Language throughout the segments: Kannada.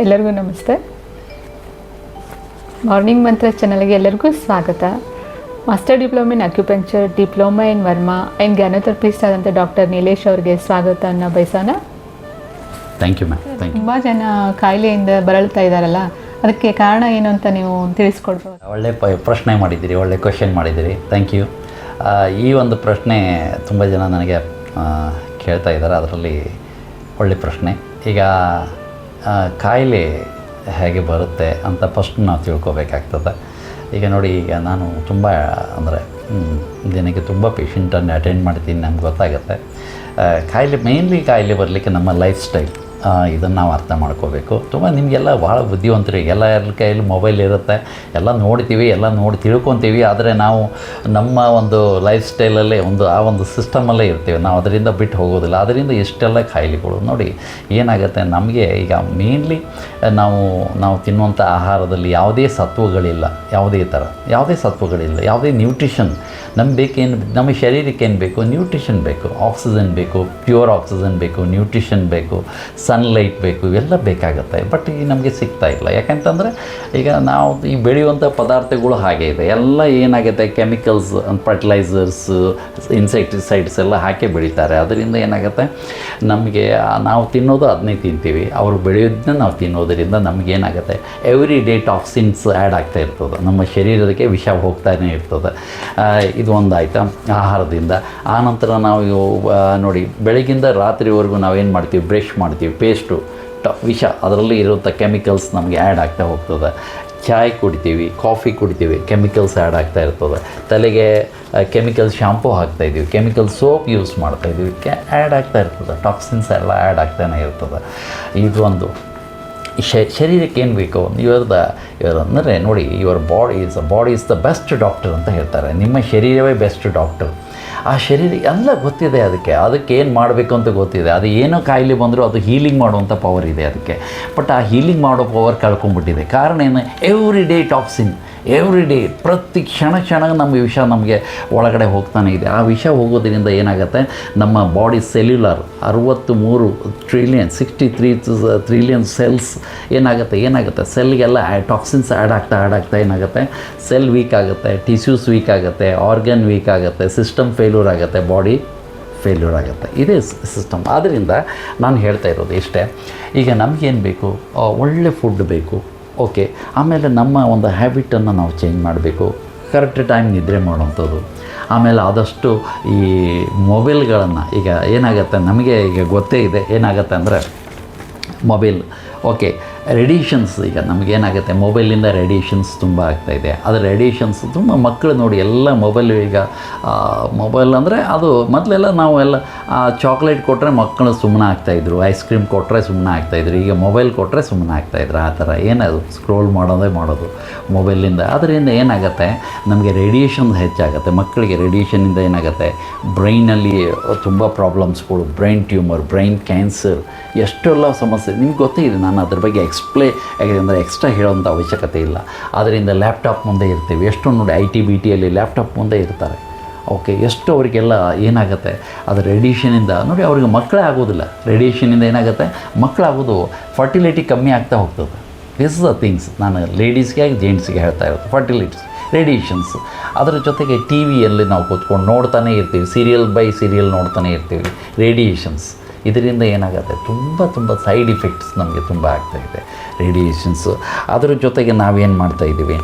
ಎಲ್ಲರಿಗೂ ನಮಸ್ತೆ. ಮಾರ್ನಿಂಗ್ ಮಂತ್ರ ಚಾನಲ್ಗೆ ಎಲ್ಲರಿಗೂ ಸ್ವಾಗತ. Master diploma in acupuncture, diploma in Varma and ganotherapist ಆದಂಥ ಡಾಕ್ಟರ್ ನೀಲೇಶ್ ಅವರಿಗೆ ಸ್ವಾಗತವನ್ನು ಬಯಸೋಣ. Thank you ma'am. ತುಂಬ ಜನ ಕಾಯಿಲೆಯಿಂದ ಬಳಲ್ತಾ ಇದ್ದಾರಲ್ಲ, ಅದಕ್ಕೆ ಕಾರಣ ಏನು ಅಂತ ನೀವು ತಿಳಿಸ್ಕೊಡ್ಬೋದು? ಒಳ್ಳೆ ಪ್ರಶ್ನೆ ಮಾಡಿದ್ದೀರಿ, ಒಳ್ಳೆ ಕ್ವೆಶನ್ ಮಾಡಿದ್ದೀರಿ. Thank you. ಈ ಒಂದು ಪ್ರಶ್ನೆ ತುಂಬ ಜನ ನನಗೆ ಕೇಳ್ತಾ ಇದ್ದಾರೆ. ಅದರಲ್ಲಿ ಒಳ್ಳೆ ಪ್ರಶ್ನೆ. ಈಗ ಕಾಯಿಲೆ ಹೇಗೆ ಬರುತ್ತೆ ಅಂತ ಫಸ್ಟ್ ನಾವು ತಿಳ್ಕೊಬೇಕಾಗ್ತದೆ. ಈಗ ನೋಡಿ, ಈಗ ನಾನು ತುಂಬ ಅಂದರೆ ದಿನಕ್ಕೆ ತುಂಬ ಪೇಷಂಟನ್ನು ಅಟೆಂಡ್ ಮಾಡ್ತೀನಿ. ನಮ್ಗೆ ಗೊತ್ತಾಗುತ್ತೆ ಮೇನ್ಲಿ ಕಾಯಿಲೆ ಬರಲಿಕ್ಕೆ ನಮ್ಮ ಲೈಫ್ ಸ್ಟೈಲ್, ಇದನ್ನು ನಾವು ಅರ್ಥ ಮಾಡ್ಕೋಬೇಕು. ತುಂಬ ನಿಮಗೆಲ್ಲ ಭಾಳ ಬುದ್ಧಿವಂತರಿಗೆ ಎಲ್ಲರ ಕೈಯಲ್ಲಿ ಮೊಬೈಲ್ ಇರುತ್ತೆ, ಎಲ್ಲ ನೋಡ್ತೀವಿ, ಎಲ್ಲ ನೋಡಿ ತಿಳ್ಕೊತೀವಿ. ಆದರೆ ನಾವು ನಮ್ಮ ಒಂದು ಲೈಫ್ ಸ್ಟೈಲಲ್ಲೇ ಆ ಒಂದು ಸಿಸ್ಟಮಲ್ಲೇ ಇರ್ತೀವಿ. ನಾವು ಅದರಿಂದ ಬಿಟ್ಟು ಹೋಗೋದಿಲ್ಲ. ಅದರಿಂದ ಎಷ್ಟೆಲ್ಲ ಕಾಯಿಲೆಗಳು ನೋಡಿ ಏನಾಗುತ್ತೆ ನಮಗೆ. ಈಗ ಮೇನ್ಲಿ ನಾವು ತಿನ್ನುವಂಥ ಆಹಾರದಲ್ಲಿ ಯಾವುದೇ ಸತ್ವಗಳಿಲ್ಲ, ಯಾವುದೇ ಸತ್ವಗಳಿಲ್ಲ, ಯಾವುದೇ ನ್ಯೂಟ್ರಿಷನ್ ನಮ್ಮ ಶರೀರಕ್ಕೆ ಏನು ಬೇಕು? ನ್ಯೂಟ್ರಿಷನ್ ಬೇಕು, ಆಕ್ಸಿಜನ್ ಬೇಕು, ಪ್ಯೂರ್ ಆಕ್ಸಿಜನ್ ಬೇಕು, ನ್ಯೂಟ್ರಿಷನ್ ಬೇಕು, ಸನ್ಲೈಟ್ ಬೇಕು, ಇವೆಲ್ಲ ಬೇಕಾಗುತ್ತೆ. ಬಟ್ ಈಗ ನಮಗೆ ಸಿಗ್ತಾ ಇಲ್ಲ. ಯಾಕಂತಂದರೆ ಈಗ ನಾವು ಈ ಬೆಳೆಯುವಂಥ ಪದಾರ್ಥಗಳು ಹಾಗೆ ಇದೆ. ಎಲ್ಲ ಏನಾಗುತ್ತೆ, ಕೆಮಿಕಲ್ಸ್, ಫರ್ಟಿಲೈಸರ್ಸ್, ಇನ್ಸೆಕ್ಟಿಸೈಡ್ಸ್ ಎಲ್ಲ ಹಾಕಿ ಬೆಳೀತಾರೆ. ಅದರಿಂದ ಏನಾಗುತ್ತೆ ನಮಗೆ, ನಾವು ತಿನ್ನೋದು ಅದನ್ನೇ ತಿಂತೀವಿ, ಅವರು ಬೆಳೆಯೋದನ್ನ ನಾವು ತಿನ್ನೋದರಿಂದ ನಮಗೇನಾಗುತ್ತೆ ಎವ್ರಿ ಡೇ ಟಾಕ್ಸಿನ್ಸ್ ಆ್ಯಡ್ ಆಗ್ತಾ ಇರ್ತದೆ. ನಮ್ಮ ಶರೀರಕ್ಕೆ ವಿಷ ಹೋಗ್ತಾನೆ ಇರ್ತದೆ. ಇದು ಒಂದು ಆಯಿತಾ ಆಹಾರದಿಂದ. ಆನಂತರ ನಾವು ನೋಡಿ ಬೆಳಗಿಂದ ರಾತ್ರಿವರೆಗೂ ನಾವೇನು ಮಾಡ್ತೀವಿ? ಬ್ರಷ್ ಮಾಡ್ತೀವಿ, ಪೇಸ್ಟು, ವಿಷ ಅದರಲ್ಲಿ ಇರುವಂಥ ಕೆಮಿಕಲ್ಸ್ ನಮಗೆ ಆ್ಯಡ್ ಆಗ್ತಾ ಹೋಗ್ತದೆ. ಚಾಯ್ ಕುಡಿತೀವಿ, ಕಾಫಿ ಕುಡಿತೀವಿ, ಕೆಮಿಕಲ್ಸ್ ಆ್ಯಡ್ ಆಗ್ತಾ ಇರ್ತದೆ. ತಲೆಗೆ ಕೆಮಿಕಲ್ ಶಾಂಪೂ ಹಾಕ್ತಾಯಿದ್ದೀವಿ, ಕೆಮಿಕಲ್ ಸೋಪ್ ಯೂಸ್ ಮಾಡ್ತಾಯಿದ್ದೀವಿ, ಆ್ಯಡ್ ಆಗ್ತಾ ಇರ್ತದೆ. ಟಾಕ್ಸಿನ್ಸ್ ಎಲ್ಲ ಆ್ಯಡ್ ಆಗ್ತಾನೆ ಇರ್ತದೆ. ಇದು ಒಂದು ಶರೀರಕ್ಕೆ ಏನು ಬೇಕು? ಅಂದರೆ ನೋಡಿ, body is the best doctor ಅಂತ ಹೇಳ್ತಾರೆ. ನಿಮ್ಮ ಶರೀರವೇ ಬೆಸ್ಟ್ ಡಾಕ್ಟರ್. ಆ ಶರೀರ ಎಲ್ಲ ಗೊತ್ತಿದೆ, ಅದಕ್ಕೆ ಏನು ಮಾಡಬೇಕು ಅಂತ ಗೊತ್ತಿದೆ. ಅದು ಏನೋ ಕಾಯಿಲೆ ಬಂದರೂ ಅದು ಹೀಲಿಂಗ್ ಮಾಡುವಂಥ ಪವರ್ ಇದೆ ಅದಕ್ಕೆ. ಬಟ್ ಆ ಹೀಲಿಂಗ್ ಮಾಡೋ ಪವರ್ ಕಳ್ಕೊಂಡ್ಬಿಟ್ಟಿದೆ. ಕಾರಣ ಏನು? Every day toxin, every day, ಪ್ರತಿ ಕ್ಷಣ ನಮ್ಮ ವಿಷ ನಮಗೆ ಒಳಗಡೆ ಹೋಗ್ತಾನೆ ಇದೆ. ಆ ವಿಷ ಹೋಗೋದ್ರಿಂದ ಏನಾಗುತ್ತೆ, ನಮ್ಮ body cellular 63 trillion 63 trillion cells ಏನಾಗುತ್ತೆ ಸೆಲ್ಗೆಲ್ಲ ಟಾಕ್ಸಿನ್ಸ್ ಆ್ಯಡ್ ಆಗ್ತಾ ಏನಾಗುತ್ತೆ, ಸೆಲ್ ವೀಕ್ ಆಗುತ್ತೆ, ಟಿಶ್ಯೂಸ್ ವೀಕ್ ಆಗುತ್ತೆ, ಆರ್ಗನ್ ವೀಕ್ ಆಗುತ್ತೆ, ಸಿಸ್ಟಮ್ ಫೇಲ್ಯೂರ್ ಆಗುತ್ತೆ, ಬಾಡಿ ಫೇಲ್ಯೂರ್ ಆಗುತ್ತೆ. ಇದೇ ಸಿಸ್ಟಮ್. ಆದ್ದರಿಂದ ನಾನು ಹೇಳ್ತಾ ಇರೋದು ಇಷ್ಟೇ. ಈಗ ನಮಗೇನು ಬೇಕು? ಒಳ್ಳೆ ಫುಡ್ ಬೇಕು. ಓಕೆ. ಆಮೇಲೆ ನಮ್ಮ ಒಂದು ಹ್ಯಾಬಿಟನ್ನು ನಾವು ಚೇಂಜ್ ಮಾಡಬೇಕು. ಕರೆಕ್ಟ್ ಟೈಮ್ ನಿದ್ರೆ ಮಾಡುವಂಥದ್ದು. ಆಮೇಲೆ ಆದಷ್ಟು ಈ ಮೊಬೈಲ್ಗಳನ್ನು, ಈಗ ಏನಾಗುತ್ತೆ ನಮಗೆ ಈಗ ಗೊತ್ತೇ ಇದೆ ಏನಾಗುತ್ತೆ ಅಂದರೆ ಮೊಬೈಲ್, ಓಕೆ, ರೇಡಿಯೇಷನ್ಸ್. ಈಗ ನಮಗೇನಾಗುತ್ತೆ ಮೊಬೈಲಿಂದ ರೇಡಿಯೇಷನ್ಸ್ ತುಂಬ ಆಗ್ತಾಯಿದೆ. ಅದು ರೇಡಿಯೇಷನ್ಸ್ ತುಂಬ ಮಕ್ಕಳು ನೋಡಿ ಎಲ್ಲ ಮೊಬೈಲು. ಈಗ ಮೊಬೈಲ್ ಅಂದರೆ ಅದು ಮೊದಲೆಲ್ಲ ನಾವು ಎಲ್ಲ ಚಾಕ್ಲೇಟ್ ಕೊಟ್ಟರೆ ಮಕ್ಕಳು ಸುಮ್ಮನೆ ಆಗ್ತಾಯಿದ್ರು, ಐಸ್ ಕ್ರೀಮ್ ಕೊಟ್ಟರೆ ಸುಮ್ಮನೆ ಆಗ್ತಾಯಿದ್ರು. ಈಗ ಮೊಬೈಲ್ ಕೊಟ್ಟರೆ ಸುಮ್ಮನೆ ಆಗ್ತಾಯಿದ್ರು. ಆ ಥರ ಏನದು ಸ್ಕ್ರೋಲ್ ಮಾಡೋದೇ ಮೊಬೈಲಿಂದ. ಅದರಿಂದ ಏನಾಗುತ್ತೆ ನಮಗೆ ರೇಡಿಯೇಷನ್ ಹೆಚ್ಚಾಗುತ್ತೆ. ಮಕ್ಕಳಿಗೆ ರೇಡಿಯೇಷನಿಂದ ಏನಾಗುತ್ತೆ ಬ್ರೈನಲ್ಲಿ ತುಂಬ ಪ್ರಾಬ್ಲಮ್ಸ್ಗಳು, ಬ್ರೈನ್ ಟ್ಯೂಮರ್, ಬ್ರೈನ್ ಕ್ಯಾನ್ಸರ್, ಎಷ್ಟೆಲ್ಲ ಸಮಸ್ಯೆ ನಿಮ್ಗೆ ಗೊತ್ತೇ ಇದೆ. ನಾನು ಅದ್ರ ಬಗ್ಗೆ ಯಾಕೆಂದರೆ ಎಕ್ಸ್ಟ್ರಾ ಹೇಳೋವಂಥ ಅವಶ್ಯಕತೆ ಇಲ್ಲ. ಅದರಿಂದ ಲ್ಯಾಪ್ಟಾಪ್ ಮುಂದೆ ಇರ್ತೀವಿ. ಎಷ್ಟು ನೋಡಿ IT-BTಯಲ್ಲಿ ಲ್ಯಾಪ್ಟಾಪ್ ಮುಂದೆ ಇರ್ತಾರೆ. ಓಕೆ, ಎಷ್ಟು ಅವರಿಗೆಲ್ಲ ಏನಾಗುತ್ತೆ ಅದು ರೇಡಿಯೇಷನಿಂದ ನೋಡಿ ಅವ್ರಿಗೆ ಮಕ್ಕಳೇ ಆಗೋದಿಲ್ಲ. ರೇಡಿಯೇಷನಿಂದ ಏನಾಗುತ್ತೆ ಮಕ್ಕಳಾಗೋದು, ಫರ್ಟಿಲಿಟಿ ಕಮ್ಮಿ ಆಗ್ತಾ ಹೋಗ್ತದೆ. ದಿಸ್ ಇಸ್ ದ ಥಿಂಗ್ಸ್ ನಾನು ಲೇಡೀಸ್ಗೆ ಜೆಂಟ್ಸ್ಗೆ ಹೇಳ್ತಾ ಇರೋದು. ಫರ್ಟಿಲಿಟೀಸ್, ರೇಡಿಯೇಷನ್ಸ್. ಅದರ ಜೊತೆಗೆ ಟಿವಿಯಲ್ಲಿ ನಾವು ಕೂತ್ಕೊಂಡು ನೋಡ್ತಾನೆ ಇರ್ತೀವಿ, ಸೀರಿಯಲ್ ಬೈ ಸೀರಿಯಲ್ ನೋಡ್ತಾನೆ ಇರ್ತೀವಿ. ರೇಡಿಯೇಷನ್ಸ್ ಇದರಿಂದ ಏನಾಗುತ್ತೆ ತುಂಬ ಸೈಡ್ ಇಫೆಕ್ಟ್ಸ್ ನಮಗೆ ತುಂಬ ಆಗ್ತಾಯಿದೆ, ರೇಡಿಯೇಷನ್ಸು. ಅದರ ಜೊತೆಗೆ ನಾವೇನು ಮಾಡ್ತಾಯಿದ್ದೀವಿ,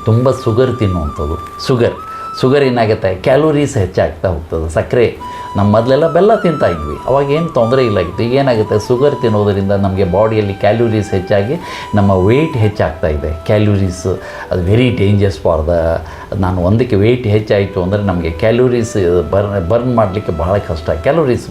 ತುಂಬ ಶುಗರ್ ತಿನ್ನುವಂಥದ್ದು. ಶುಗರ್ ಏನಾಗುತ್ತೆ, ಕ್ಯಾಲೋರೀಸ್ ಹೆಚ್ಚಾಗ್ತಾ ಹೋಗ್ತದೆ. ಸಕ್ಕರೆ ನಮ್ಮ ಮೊದಲೆಲ್ಲ ಬೆಲ್ಲ ತಿಂತಾಯಿದ್ವಿ, ಅವಾಗೇನು ತೊಂದರೆ ಇಲ್ಲಾಗಿತ್ತು. ಈಗ ಏನಾಗುತ್ತೆ ಶುಗರ್ ತಿನ್ನೋದರಿಂದ ನಮಗೆ ಬಾಡಿಯಲ್ಲಿ ಕ್ಯಾಲೋರೀಸ್ ಹೆಚ್ಚಾಗಿ ನಮ್ಮ ವೆಯ್ಟ್ ಹೆಚ್ಚಾಗ್ತಾ ಇದೆ. ಕ್ಯಾಲೋರೀಸ್ ಅದು ವೆರಿ ಡೇಂಜರ್ಸ್ ಫಾರ್ ನಾನು ಒಂದಕ್ಕೆ ವೆಯ್ಟ್ ಹೆಚ್ಚಾಯಿತು ಅಂದರೆ ನಮಗೆ ಕ್ಯಾಲೋರೀಸ್ ಬರ್ನ್ ಮಾಡಲಿಕ್ಕೆ ಬಹಳ ಕಷ್ಟ. ಕ್ಯಾಲೋರೀಸ್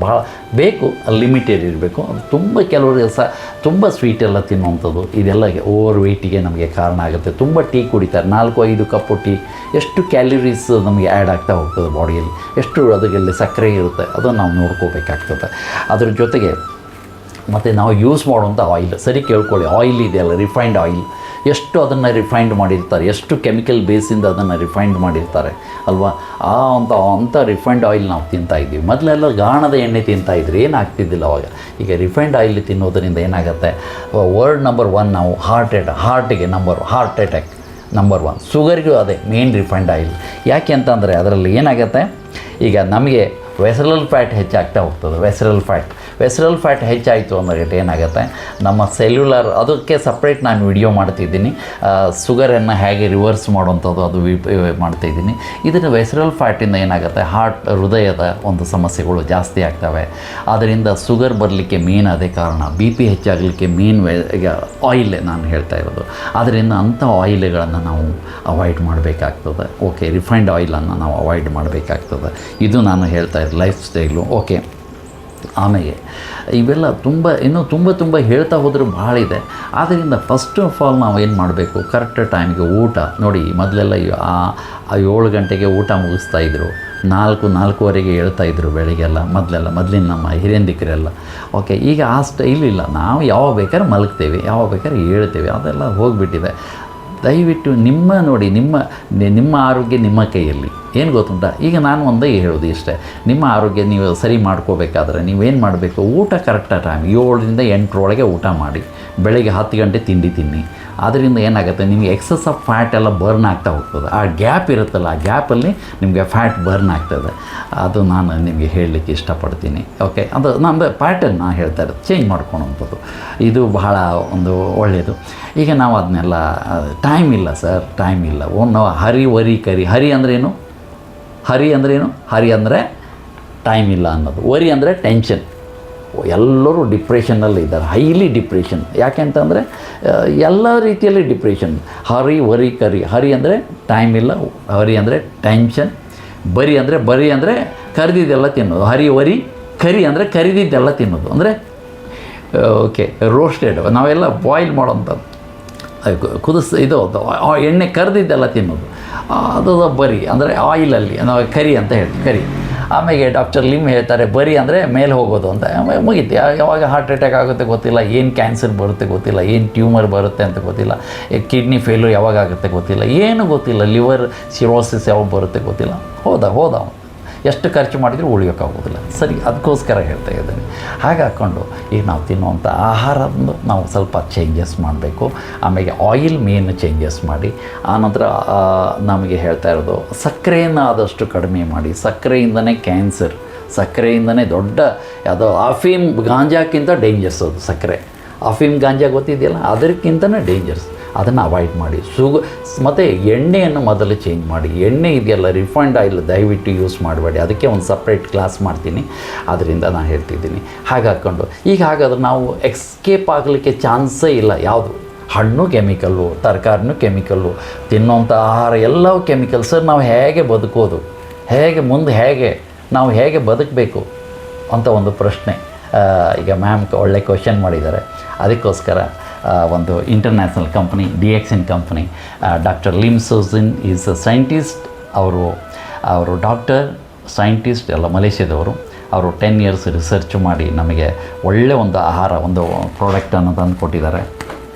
ಭಾಳ ಬೇಕು, ಲಿಮಿಟೆಡ್ ಇರಬೇಕು. ಅದು ತುಂಬ ಕ್ಯಾಲೋರೀಸ್, ತುಂಬ ಸ್ವೀಟೆಲ್ಲ ತಿನ್ನುವಂಥದ್ದು, ಇದೆಲ್ಲ ಓವರ್ ವೆಯ್ಟಿಗೆ ನಮಗೆ ಕಾರಣ ಆಗುತ್ತೆ. ತುಂಬ ಟೀ ಕುಡಿತಾರೆ, 4-5 ಕಪ್ಪು ಟೀ. ಎಷ್ಟು ಕ್ಯಾಲೋರೀಸ್ ನಮಗೆ ಆ್ಯಡ್ ಆಗ್ತಾ ಹೋಗ್ತದೆ ಬಾಡಿಯಲ್ಲಿ, ಎಷ್ಟು ಅದರಲ್ಲಿ ಸಕ್ಕರೆ ಇರುತ್ತೆ, ಅದನ್ನು ನಾವು ನೋಡ್ಕೋಬೇಕಾಗ್ತದೆ. ಅದ್ರ ಜೊತೆಗೆ ಮತ್ತು ನಾವು ಯೂಸ್ ಮಾಡುವಂಥ ಆಯಿಲ್ ಸರಿ ಕೇಳ್ಕೊಳ್ಳಿ, ಆಯಿಲ್ ಇದೆಯಲ್ಲ ರಿಫೈನ್ಡ್ ಆಯಿಲ್, ಎಷ್ಟು ಅದನ್ನು ರಿಫೈನ್ಡ್ ಮಾಡಿರ್ತಾರೆ, ಎಷ್ಟು ಕೆಮಿಕಲ್ ಬೇಸಿಂದ ಅದನ್ನು ರಿಫೈನ್ಡ್ ಮಾಡಿರ್ತಾರೆ ಅಲ್ವಾ. ಅಂಥ ರಿಫೈನ್ಡ್ ಆಯಿಲ್ ನಾವು ತಿಂತಾಯಿದ್ದೀವಿ. ಮೊದಲೆಲ್ಲ ಗಾಣದ ಎಣ್ಣೆ ತಿಂತಾಯಿದ್ರು, ಏನಾಗ್ತಿದ್ದಿಲ್ಲ ಅವಾಗ. ಈಗ ರಿಫೈನ್ಡ್ ಆಯಿಲ್ ತಿನ್ನೋದರಿಂದ ಏನಾಗುತ್ತೆ, ವರ್ಲ್ಡ್ ನಂಬರ್ 1 ನಾವು ಹಾರ್ಟಿಗೆ ಹಾರ್ಟ್ ಅಟ್ಯಾಕ್ ನಂಬರ್ 1, ಶುಗರ್ಗೂ ಅದೇ ಮೇನ್ ರಿಫೈನ್ಡ್ ಆಯಿಲ್. ಯಾಕೆ ಅಂತಂದರೆ ಅದರಲ್ಲಿ ಏನಾಗುತ್ತೆ, ಈಗ ನಮಗೆ ವೆಸರಲ್ ಫ್ಯಾಟ್ ಹೆಚ್ಚಾಗ್ತಾ ಹೋಗ್ತದೆ. ವೆಸರಲ್ ಫ್ಯಾಟ್ ಹೆಚ್ಚಾಯಿತು ಅಂದರೆ ಏನಾಗುತ್ತೆ, ನಮ್ಮ ಸೆಲ್ಯುಲರ್, ಅದಕ್ಕೆ ಸಪ್ರೇಟ್ ನಾನು ವಿಡಿಯೋ ಮಾಡ್ತಿದ್ದೀನಿ, ಶುಗರನ್ನು ಹೇಗೆ ರಿವರ್ಸ್ ಮಾಡುವಂಥದ್ದು ಅದು ಮಾಡ್ತಾಯಿದ್ದೀನಿ. ಇದನ್ನು ವೆಸರಲ್ ಫ್ಯಾಟಿಂದ ಏನಾಗುತ್ತೆ, ಹೃದಯದ ಒಂದು ಸಮಸ್ಯೆಗಳು ಜಾಸ್ತಿ ಆಗ್ತವೆ. ಅದರಿಂದ ಶುಗರ್ ಬರಲಿಕ್ಕೆ ಮೇನ್ ಅದೇ ಕಾರಣ. BP ಹೆಚ್ಚಾಗಲಿಕ್ಕೆ ಮೇನ್ ಈಗ ಆಯಿಲೇ ನಾನು ಹೇಳ್ತಾ ಇರೋದು. ಆದ್ದರಿಂದ ಅಂಥ ಆಯಿಲ್ಗಳನ್ನು ನಾವು ಅವಾಯ್ಡ್ ಮಾಡಬೇಕಾಗ್ತದೆ. ಓಕೆ, ರಿಫೈನ್ಡ್ ಆಯಿಲನ್ನು ನಾವು ಅವಾಯ್ಡ್ ಮಾಡಬೇಕಾಗ್ತದೆ. ಇದು ನಾನು ಹೇಳ್ತಾ ಇರೋದು ಲೈಫ್ ಸ್ಟೈಲು. ಓಕೆ, ಆಮೇಲೆ ಇವೆಲ್ಲ ಇನ್ನೂ ತುಂಬ ಹೇಳ್ತಾ ಹೋದರೆ ಭಾಳ ಇದೆ. ಆದ್ದರಿಂದ ಫಸ್ಟ್ ಆಫ್ ಆಲ್ ನಾವು ಏನು ಮಾಡಬೇಕು, ಕರೆಕ್ಟ್ ಟೈಮಿಗೆ ಊಟ ನೋಡಿ. ಮೊದಲೆಲ್ಲ 7 ಗಂಟೆಗೆ ಊಟ ಮುಗಿಸ್ತಾಯಿದ್ರು, 4-4:15 ಹೇಳ್ತಾಯಿದ್ರು ಬೆಳಿಗ್ಗೆಲ್ಲ. ಮೊದಲಿನ ನಮ್ಮ ಹಿರಿಯಂದಿಕರೆಲ್ಲ. ಓಕೆ, ಈಗ ಆ ಸ್ಟೈಲ್ ಇಲ್ಲ. ನಾವು ಯಾವಾಗ ಬೇಕಾದ್ರೆ ಮಲಗ್ತೇವೆ, ಯಾವಾಗ ಬೇಕಾದ್ರೆ ಹೇಳ್ತೇವೆ, ಅದೆಲ್ಲ ಹೋಗಿಬಿಟ್ಟಿದೆ. ದಯವಿಟ್ಟು ನಿಮ್ಮ ಆರೋಗ್ಯ ನಿಮ್ಮ ಕೈಯಲ್ಲಿ. ಏನು ಗೊತ್ತುಂಟ, ಈಗ ನಾನು ಒಂದೇ ಹೇಳೋದು ಇಷ್ಟೇ, ನಿಮ್ಮ ಆರೋಗ್ಯ ನೀವು ಸರಿ ಮಾಡ್ಕೋಬೇಕಾದ್ರೆ ನೀವೇನು ಮಾಡಬೇಕು, ಊಟ ಕರೆಕ್ಟ್ ಟೈಮ್ 7ರಿಂದ 8 ಊಟ ಮಾಡಿ, ಬೆಳಗ್ಗೆ 10 ಗಂಟೆ ತಿಂಡಿ ತಿನ್ನಿ. ಅದರಿಂದ ಏನಾಗುತ್ತೆ, ನಿಮಗೆ ಎಕ್ಸಸ್ ಆಫ್ ಫ್ಯಾಟ್ ಎಲ್ಲ ಬರ್ನ್ ಆಗ್ತಾ ಹೋಗ್ತದೆ. ಆ ಗ್ಯಾಪ್ ಇರುತ್ತಲ್ಲ, ಆ ಗ್ಯಾಪಲ್ಲಿ ನಿಮಗೆ ಫ್ಯಾಟ್ ಬರ್ನ್ ಆಗ್ತದೆ. ಅದು ನಾನು ನಿಮಗೆ ಹೇಳಲಿಕ್ಕೆ ಇಷ್ಟಪಡ್ತೀನಿ. ಓಕೆ, ಅದು ನಮ್ಮದು ಪ್ಯಾಟರ್ನ್ ನಾನು ಹೇಳ್ತಾ ಇರೋದು ಚೇಂಜ್ ಮಾಡ್ಕೊಳೋಂಥದ್ದು. ಇದು ಬಹಳ ಒಂದು ಒಳ್ಳೆಯದು. ಈಗ ನಾವು ಅದನ್ನೆಲ್ಲ ಟೈಮ್ ಇಲ್ಲ ಸರ್, ಟೈಮ್ ಇಲ್ಲ. ನಾವು ಹರಿ ಅಂದ್ರೇನು, ಹರಿ ಅಂದರೆ ಟೈಮ್ ಇಲ್ಲ ಅನ್ನೋದು. ವರಿ ಅಂದರೆ ಟೆನ್ಷನ್. ಎಲ್ಲರೂ ಡಿಪ್ರೆಷನ್ನಲ್ಲಿ ಇದ್ದಾರೆ, ಹೈಲಿ ಡಿಪ್ರೆಷನ್. ಯಾಕೆ ಅಂತಂದರೆ ಎಲ್ಲ ರೀತಿಯಲ್ಲಿ ಡಿಪ್ರೆಷನ್. ಹರಿ ಅಂದರೆ ಟೈಮ್ ಇಲ್ಲ, ಹರಿ ಅಂದರೆ ಟೆನ್ಷನ್, ಬರಿ ಅಂದರೆ ಕರಿದಿದ್ದೆಲ್ಲ ತಿನ್ನೋದು, ಕರಿ ಅಂದರೆ ಕರಿದಿದ್ದೆಲ್ಲ ತಿನ್ನೋದು. ಅಂದರೆ ಓಕೆ, ರೋಸ್ಟೆಡ್ ನಾವೆಲ್ಲ ಬಾಯ್ಲ್ ಮಾಡೋಂಥದ್ದು, ಎಣ್ಣೆ ಕರೆದಿದ್ದೆಲ್ಲ ತಿನ್ನೋದು, ಅದು ಬರಿ ಅಂದರೆ ಆಯಿಲಲ್ಲಿ ನಾವು ಕರಿ ಅಂತ ಹೇಳ್ತೀವಿ, ಕರಿ. ಆಮೇಲೆ ಡಾಕ್ಟರ್ ಲಿಮ್ ಹೇಳ್ತಾರೆ ಬರಿ ಅಂದರೆ ಮೇಲೆ ಹೋಗೋದು ಅಂತ. ಮುಗೀತು. ಯಾವಾಗ ಹಾರ್ಟ್ ಅಟ್ಯಾಕ್ ಆಗುತ್ತೆ ಗೊತ್ತಿಲ್ಲ, ಏನು ಕ್ಯಾನ್ಸರ್ ಬರುತ್ತೆ ಗೊತ್ತಿಲ್ಲ, ಏನು ಟ್ಯೂಮರ್ ಬರುತ್ತೆ ಅಂತ ಗೊತ್ತಿಲ್ಲ, ಕಿಡ್ನಿ ಫೇಲ್ಯೂರ್ ಯಾವಾಗ ಆಗುತ್ತೆ ಗೊತ್ತಿಲ್ಲ, ಏನು ಗೊತ್ತಿಲ್ಲ, ಲಿವರ್ ಸಿರೋಸಿಸ್ ಯಾವಾಗ ಬರುತ್ತೆ ಗೊತ್ತಿಲ್ಲ. ಹೋದ ಎಷ್ಟು ಖರ್ಚು ಮಾಡಿದರೂ ಉಳಿಯೋಕ್ಕಾಗೋದಿಲ್ಲ. ಸರಿ, ಅದಕ್ಕೋಸ್ಕರ ಹೇಳ್ತಾ ಇದ್ದೀನಿ. ಹಾಗೆ ಹಾಕ್ಕೊಂಡು ಈಗ ನಾವು ತಿನ್ನುವಂಥ ಆಹಾರವನ್ನು ನಾವು ಸ್ವಲ್ಪ ಚೇಂಜಸ್ ಮಾಡಬೇಕು. ಆಮೇಲೆ ಆಯಿಲ್ ಮೇನ್ ಚೇಂಜಸ್ ಮಾಡಿ, ಆನಂತರ ನಮಗೆ ಹೇಳ್ತಾ ಇರೋದು ಸಕ್ಕರೆಯನ್ನು ಆದಷ್ಟು ಕಡಿಮೆ ಮಾಡಿ. ಸಕ್ಕರೆಯಿಂದನೇ ಕ್ಯಾನ್ಸರ್, ಸಕ್ಕರೆಯಿಂದನೇ ದೊಡ್ಡ ಯಾವುದೋ ಅಫೀಮ್ ಗಾಂಜಾಕ್ಕಿಂತ ಡೇಂಜರ್ಸ್ ಅದು ಸಕ್ಕರೆ. ಅಫೀಮ್ ಗಾಂಜಾ ಗೊತ್ತಿದೆಯಲ್ಲ, ಅದಕ್ಕಿಂತಲೇ ಡೇಂಜರ್ಸ್. ಅದನ್ನು ಅವಾಯ್ಡ್ ಮಾಡಿ. ಮತ್ತು ಎಣ್ಣೆಯನ್ನು ಮೊದಲು ಚೇಂಜ್ ಮಾಡಿ. ಎಣ್ಣೆ ಇದೆಯಲ್ಲ ರಿಫೈನ್ಡ್ ಆಯಿಲ್ ದಯವಿಟ್ಟು ಯೂಸ್ ಮಾಡಬೇಡಿ. ಅದಕ್ಕೆ ಒಂದು ಸಪ್ರೇಟ್ ಕ್ಲಾಸ್ ಮಾಡ್ತೀನಿ, ಅದರಿಂದ ನಾನು ಹೇಳ್ತಿದ್ದೀನಿ. ಹಾಗೆ ಹಾಕ್ಕೊಂಡು ಈಗ ಹಾಗಾದ್ರೆ ನಾವು ಎಸ್ಕೇಪ್ ಆಗಲಿಕ್ಕೆ ಚಾನ್ಸೇ ಇಲ್ಲ. ಯಾವುದು ಹಣ್ಣು ಕೆಮಿಕಲ್ಲು, ತರಕಾರಿನೂ ಕೆಮಿಕಲ್ಲು, ತಿನ್ನೋಂಥ ಆಹಾರ ಎಲ್ಲವೂ ಕೆಮಿಕಲ್. ಸರ್, ನಾವು ಹೇಗೆ ಬದುಕೋದು, ನಾವು ಹೇಗೆ ಬದುಕಬೇಕು ಅಂತ ಒಂದು ಪ್ರಶ್ನೆ. ಈಗ ಮ್ಯಾಮ್ ಒಳ್ಳೆ ಕ್ವಶನ್ ಮಾಡಿದ್ದಾರೆ. ಅದಕ್ಕೋಸ್ಕರ ಒಂದು international company, DXN company, doctor Lim Sojin is a scientist. ಅವರು ಡಾಕ್ಟರ್, ಸೈಂಟಿಸ್ಟ್ ಎಲ್ಲ ಮಲೇಷ್ಯಾದವರು. ಅವರು 10 years ರಿಸರ್ಚ್ ಮಾಡಿ ನಮಗೆ ಒಳ್ಳೆಯ ಒಂದು ಆಹಾರ, ಒಂದು ಪ್ರಾಡಕ್ಟನ್ನು ತಂದು ಕೊಟ್ಟಿದ್ದಾರೆ.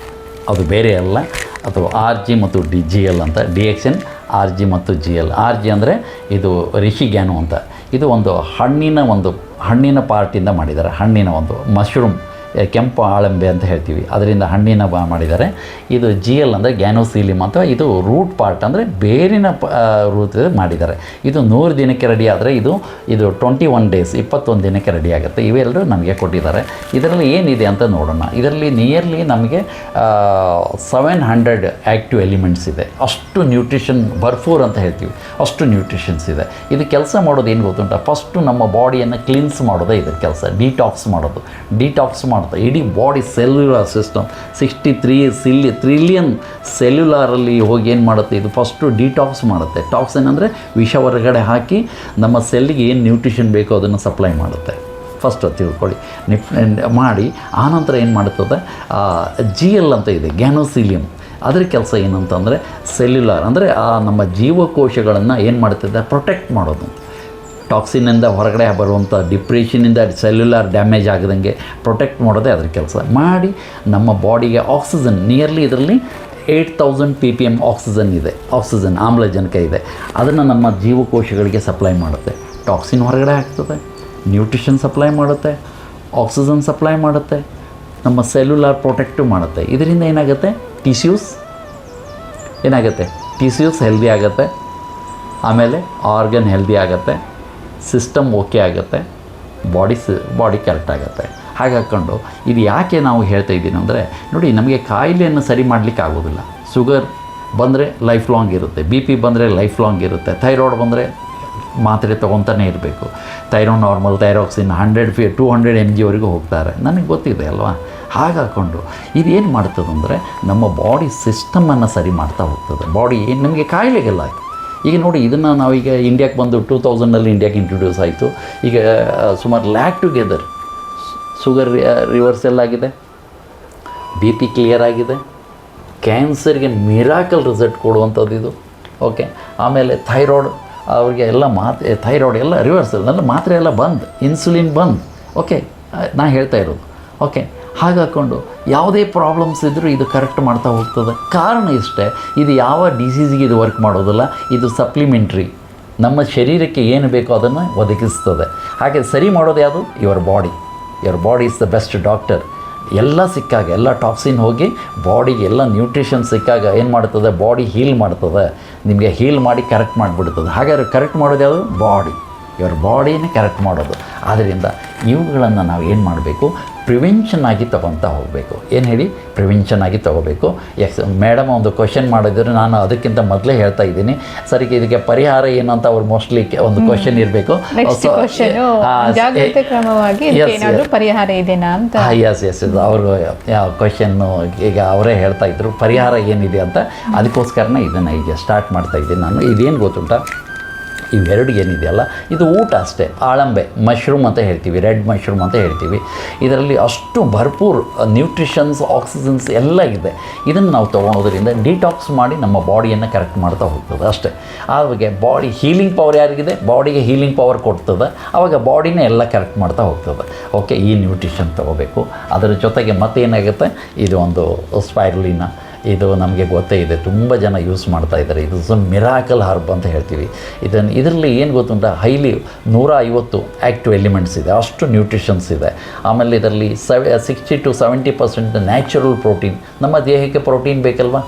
ಅದು ಬೇರೆ ಅಲ್ಲ, ಅದು RG ಮತ್ತು GL ಅಂತ. DXN RG ಮತ್ತು GL. RG ಅಂದರೆ ಇದು ರಿಷಿಗ್ಯಾನು ಅಂತ. ಇದು ಒಂದು ಹಣ್ಣಿನ ಪಾರ್ಟಿಂದ ಮಾಡಿದ್ದಾರೆ. ಹಣ್ಣಿನ ಒಂದು ಮಶ್ರೂಮ್, ಕೆಂಪು ಆಳಂಬೆ ಅಂತ ಹೇಳ್ತೀವಿ, ಅದರಿಂದ ಹಣ್ಣಿನ ಮಾಡಿದ್ದಾರೆ. ಇದು GL ಅಂದರೆ ಗ್ಯಾನೋಸೀಲಿಯಮ್ ಅಂತ. ಇದು ರೂಟ್ ಪಾರ್ಟ್ ಅಂದರೆ ಬೇರಿನ ರೂಟ್ ಮಾಡಿದ್ದಾರೆ. ಇದು 100 ದಿನಕ್ಕೆ ರೆಡಿ ಆದರೆ ಇದು 21 days, 21 ದಿನಕ್ಕೆ ರೆಡಿ ಆಗುತ್ತೆ. ಇವೆಲ್ಲರೂ ನಮಗೆ ಕೊಟ್ಟಿದ್ದಾರೆ. ಇದರಲ್ಲಿ ಏನಿದೆ ಅಂತ ನೋಡೋಣ. ಇದರಲ್ಲಿ ನಿಯರ್ಲಿ ನಮಗೆ 700 ಆ್ಯಕ್ಟಿವ್ ಎಲಿಮೆಂಟ್ಸ್ ಇದೆ. ಅಷ್ಟು ನ್ಯೂಟ್ರಿಷನ್ ಭರ್ಪೂರ್ ಅಂತ ಹೇಳ್ತೀವಿ, ಅಷ್ಟು ನ್ಯೂಟ್ರಿಷನ್ಸ್ ಇದೆ. ಇದು ಕೆಲಸ ಮಾಡೋದು ಏನು ಗೊತ್ತುಂಟ, ಫಸ್ಟು ನಮ್ಮ ಬಾಡಿಯನ್ನು ಕ್ಲೀನ್ಸ್ ಮಾಡೋದೇ ಇದರ ಕೆಲಸ. ಡಿಟಾಕ್ಸ್ ಮಾಡೋದು ಇಡೀ ಬಾಡಿ ಸೆಲ್ಯುಲಾರ್ ಸಿಸ್ಟಮ್ 63 ಟ್ರಿಲಿಯನ್ ಸೆಲ್ಯುಲಾರಲ್ಲಿ ಹೋಗಿ ಏನು ಮಾಡುತ್ತೆ, ಇದು ಫಸ್ಟು ಡಿಟಾಕ್ಸ್ ಮಾಡುತ್ತೆ. ಟಾಕ್ಸಿನ್ ಅಂದರೆ ವಿಷ ಹೊರಗಡೆ ಹಾಕಿ ನಮ್ಮ ಸೆಲ್ಲಿಗೆ ಏನು ನ್ಯೂಟ್ರಿಷನ್ ಬೇಕೋ ಅದನ್ನು ಸಪ್ಲೈ ಮಾಡುತ್ತೆ. ಫಸ್ಟ್ ತಿಳ್ಕೊಳ್ಳಿ ಮಾಡಿ. ಆನಂತರ ಏನು ಮಾಡುತ್ತದೆ, GL ಅಂತ ಇದೆ, ಗ್ಯಾನೋಸೀಲಿಯಮ್. ಅದರ ಕೆಲಸ ಏನಂತಂದರೆ ಸೆಲ್ಯುಲಾರ್ ಅಂದರೆ ನಮ್ಮ ಜೀವಕೋಶಗಳನ್ನು ಏನು ಮಾಡ್ತಿದೆ, ಪ್ರೊಟೆಕ್ಟ್ ಮಾಡೋದು. ಟಾಕ್ಸಿನಿಂದ ಹೊರಗಡೆ ಬರುವಂಥ ಡಿಪ್ರೆಷನಿಂದ ಸೆಲ್ಯುಲಾರ್ ಡ್ಯಾಮೇಜ್ ಆಗದಂಗೆ ಪ್ರೊಟೆಕ್ಟ್ ಮಾಡೋದೇ ಅದರ ಕೆಲಸ ಮಾಡಿ ನಮ್ಮ ಬಾಡಿಗೆ ಆಕ್ಸಿಜನ್ ನಿಯರ್ಲಿ ಇದರಲ್ಲಿ 8000 ppm ಆಕ್ಸಿಜನ್ ಇದೆ, ಆಕ್ಸಿಜನ್ ಆಮ್ಲಜನಕ ಇದೆ. ಅದನ್ನು ನಮ್ಮ ಜೀವಕೋಶಗಳಿಗೆ ಸಪ್ಲೈ ಮಾಡುತ್ತೆ. ಟಾಕ್ಸಿನ್ ಹೊರಗಡೆ ಹಾಕ್ತದೆ, ನ್ಯೂಟ್ರಿಷನ್ ಸಪ್ಲೈ ಮಾಡುತ್ತೆ, ಆಕ್ಸಿಜನ್ ಸಪ್ಲೈ ಮಾಡುತ್ತೆ, ನಮ್ಮ ಸೆಲ್ಯುಲಾರ್ ಪ್ರೊಟೆಕ್ಟಿವ್ ಮಾಡುತ್ತೆ. ಇದರಿಂದ ಏನಾಗುತ್ತೆ, ಟಿಶ್ಯೂಸ್ ಹೆಲ್ದಿ ಆಗುತ್ತೆ, ಆಮೇಲೆ ಆರ್ಗನ್ ಹೆಲ್ದಿ ಆಗುತ್ತೆ, ಸಿಸ್ಟಮ್ ಓಕೆ ಆಗುತ್ತೆ, ಬಾಡಿ ಕರೆಕ್ಟ್ ಆಗುತ್ತೆ. ಹಾಗೆ ಹಾಕ್ಕೊಂಡು ಇದು ಯಾಕೆ ನಾವು ಹೇಳ್ತಾ ಇದ್ದೀನಿ ಅಂದರೆ, ನೋಡಿ ನಮಗೆ ಕಾಯಿಲೆಯನ್ನು ಸರಿ ಮಾಡಲಿಕ್ಕೆ ಆಗೋದಿಲ್ಲ. ಶುಗರ್ ಬಂದರೆ ಲೈಫ್ ಲಾಂಗ್ ಇರುತ್ತೆ, BP ಬಂದರೆ ಲೈಫ್ ಲಾಂಗ್ ಇರುತ್ತೆ, ಥೈರಾಯ್ಡ್ ಬಂದರೆ ಮಾತ್ರೆ ತೊಗೊತಾನೆ ಇರಬೇಕು. ಥೈರಾಯ್ಡ್ ನಾರ್ಮಲ್, ಥೈರಾಕ್ಸಿನ್ 200 mg ಹೋಗ್ತಾರೆ, ನನಗೆ ಗೊತ್ತಿದೆ ಅಲ್ವಾ. ಹಾಗೆ ಹಾಕ್ಕೊಂಡು ಇದು ಏನು ಮಾಡ್ತದಂದರೆ ನಮ್ಮ ಬಾಡಿ ಸಿಸ್ಟಮನ್ನು ಸರಿ ಮಾಡ್ತಾ ಹೋಗ್ತದೆ. ಬಾಡಿ ಏನು ನಮಗೆ ಕಾಯಿಲೆಗೆಲ್ಲ ಈಗ ನೋಡಿ, ಇದನ್ನು ನಾವೀಗ ಇಂಡಿಯಾಕ್ಕೆ ಬಂದು 2000 ಇಂಡಿಯಾಕ್ಕೆ ಇಂಟ್ರೊಡ್ಯೂಸ್ ಆಯಿತು. ಈಗ ಸುಮಾರು ಲ್ಯಾಕ್ ಟುಗೆದರ್ ಶುಗರ್ ರಿವರ್ಸಲ್ ಆಗಿದೆ, BP ಕ್ಲಿಯರ್ ಆಗಿದೆ, ಕ್ಯಾನ್ಸರ್ಗೆ ಮಿರಾಕಲ್ ರಿಸಲ್ಟ್ ಕೊಡುವಂಥದ್ದು ಇದು. ಓಕೆ, ಆಮೇಲೆ ಥೈರಾಯ್ಡ್ ಅವ್ರಿಗೆ ಎಲ್ಲ ಥೈರಾಯ್ಡ್ ಎಲ್ಲ ರಿವರ್ಸಲ್, ನನ್ನ ಮಾತ್ರೆ ಎಲ್ಲ ಬಂದ್, ಇನ್ಸುಲಿನ್ ಬಂದ್. ಓಕೆ, ನಾ ಹೇಳ್ತಾ ಇರೋದು. ಓಕೆ, ಹಾಗೆ ಹಾಕ್ಕೊಂಡು ಯಾವುದೇ ಪ್ರಾಬ್ಲಮ್ಸ್ ಇದ್ದರೂ ಇದು ಕರೆಕ್ಟ್ ಮಾಡ್ತಾ ಹೋಗ್ತದೆ. ಕಾರಣ ಇಷ್ಟೇ, ಇದು ಯಾವ ಡಿಸೀಸಿಗೆ ಇದು ವರ್ಕ್ ಮಾಡೋದಿಲ್ಲ, ಇದು ಸಪ್ಲಿಮೆಂಟ್ರಿ. ನಮ್ಮ ಶರೀರಕ್ಕೆ ಏನು ಬೇಕೋ ಅದನ್ನು ಒದಗಿಸ್ತದೆ. ಹಾಗೆ ಸರಿ ಮಾಡೋದು ಯಾವುದು, your body is the best doctor. ಎಲ್ಲ ಸಿಕ್ಕಾಗ, ಎಲ್ಲ ಟಾಕ್ಸಿನ್ ಹೋಗಿ ಬಾಡಿಗೆ ಎಲ್ಲ ನ್ಯೂಟ್ರಿಷನ್ ಸಿಕ್ಕಾಗ ಏನು ಮಾಡ್ತದೆ, ಬಾಡಿ ಹೀಲ್ ಮಾಡ್ತದೆ, ನಿಮಗೆ ಹೀಲ್ ಮಾಡಿ ಕರೆಕ್ಟ್ ಮಾಡಿಬಿಡ್ತದೆ. ಹಾಗಾದ್ರೆ ಕರೆಕ್ಟ್ ಮಾಡೋದು ಯಾವುದು, ಯುವರ್ ಬಾಡಿನೇ ಕರೆಕ್ಟ್ ಮಾಡೋದು. ಆದ್ದರಿಂದ ಇವುಗಳನ್ನು ನಾವು ಏನು ಮಾಡಬೇಕು, ಪ್ರಿವೆನ್ಷನ್ ಆಗಿ ತೊಗೊತಾ ಹೋಗಬೇಕು. ಏನು ಹೇಳಿ, ಪ್ರಿವೆನ್ಷನ್ ಆಗಿ ತೊಗೋಬೇಕು. ಮೇಡಮ್ ಒಂದು ಕ್ವಶನ್ ಮಾಡಿದ್ರೆ ನಾನು ಅದಕ್ಕಿಂತ ಮೊದಲೇ ಹೇಳ್ತಾ ಇದ್ದೀನಿ. ಸರಿ, ಇದಕ್ಕೆ ಪರಿಹಾರ ಏನಂತ ಅವ್ರು ಮೋಸ್ಟ್ಲಿ ಒಂದು ಕ್ವಶನ್ ಇರಬೇಕು. ಪರಿಹಾರ ಇದೆನಾ ಅಂತ. ಎಸ್ ಅವರು ಕ್ವಶನ್ನು ಈಗ ಅವರೇ ಹೇಳ್ತಾ ಇದ್ರು, ಪರಿಹಾರ ಏನಿದೆ ಅಂತ. ಅದಕ್ಕೋಸ್ಕರನೇ ಇದನ್ನು ಈಗ ಸ್ಟಾರ್ಟ್ ಮಾಡ್ತಾ ಇದ್ದೀನಿ ನಾನು. ಇದೇನು ಗೊತ್ತುಂಟಾ, ಇವೆರಡು ಏನಿದೆಯಲ್ಲ, ಇದು ಊಟ ಅಷ್ಟೇ. ಆಳಂಬೆ ಮಶ್ರೂಮ್ ಅಂತ ಹೇಳ್ತೀವಿ, ರೆಡ್ ಮಶ್ರೂಮ್ ಅಂತ ಹೇಳ್ತೀವಿ. ಇದರಲ್ಲಿ ಅಷ್ಟು ಭರ್ಪೂರ್ ನ್ಯೂಟ್ರಿಷನ್ಸ್, ಆಕ್ಸಿಜನ್ಸ್ ಎಲ್ಲ ಇದೆ. ಇದನ್ನು ನಾವು ತೊಗೊಳೋದ್ರಿಂದ ಡಿಟಾಕ್ಸ್ ಮಾಡಿ ನಮ್ಮ ಬಾಡಿಯನ್ನು ಕರೆಕ್ಟ್ ಮಾಡ್ತಾ ಹೋಗ್ತದೆ ಅಷ್ಟೇ. ಆವಾಗ ಬಾಡಿ ಹೀಲಿಂಗ್ ಪವರ್ ಯಾರಿಗಿದೆ, ಬಾಡಿಗೆ ಹೀಲಿಂಗ್ ಪವರ್ ಕೊಡ್ತದೆ. ಆವಾಗ ಬಾಡಿನೇ ಎಲ್ಲ ಕರೆಕ್ಟ್ ಮಾಡ್ತಾ ಹೋಗ್ತದೆ. ಓಕೆ, ಈ ನ್ಯೂಟ್ರಿಷನ್ ತೊಗೋಬೇಕು. ಅದರ ಜೊತೆಗೆ ಮತ್ತೇನಾಗುತ್ತೆ, ಇದು ಒಂದು ಸ್ಪೈರುಲಿನಾ, ಇದು ನಮಗೆ ಗೊತ್ತೇ ಇದೆ, ತುಂಬ ಜನ ಯೂಸ್ ಮಾಡ್ತಾ ಇದ್ದಾರೆ. ಇದು ಮಿರಾಕಲ್ ಹರ್ಬ್ ಅಂತ ಹೇಳ್ತೀವಿ. ಇದರಲ್ಲಿ ಏನು ಗೊತ್ತುಂಟ, ಹೈಲಿ 150 ಆ್ಯಕ್ಟಿವ್ ಎಲಿಮೆಂಟ್ಸ್ ಇದೆ, ಅಷ್ಟು ನ್ಯೂಟ್ರಿಷನ್ಸ್ ಇದೆ. ಆಮೇಲೆ ಇದರಲ್ಲಿ 60 to 70% ನ್ಯಾಚುರಲ್ ಪ್ರೋಟೀನ್. ನಮ್ಮ ದೇಹಕ್ಕೆ ಪ್ರೋಟೀನ್ ಬೇಕಲ್ವಾ,